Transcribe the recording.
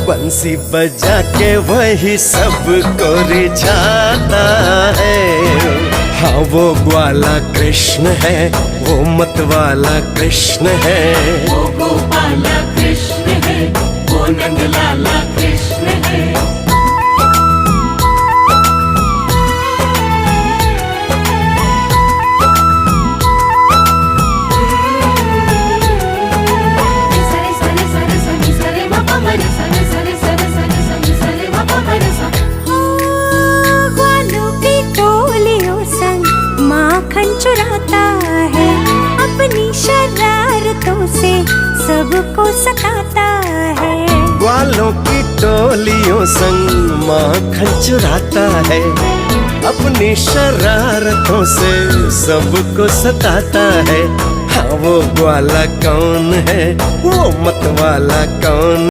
बंसी बजा के वही सबको रिझाता है। हाँ वो ग्वाला कृष्ण है, वो मतवाला कृष्ण है, वो गोपाला कृष्ण है, वो नंदलाला कृष्ण है। चुराता है, अपनी शरारतों से सबको सताता है। ग्वालों की टोलियों संग माखन चुराता है, अपनी शरारतों से सबको सताता है। हाँ वो ग्वाला कौन है, वो मतवाला कौन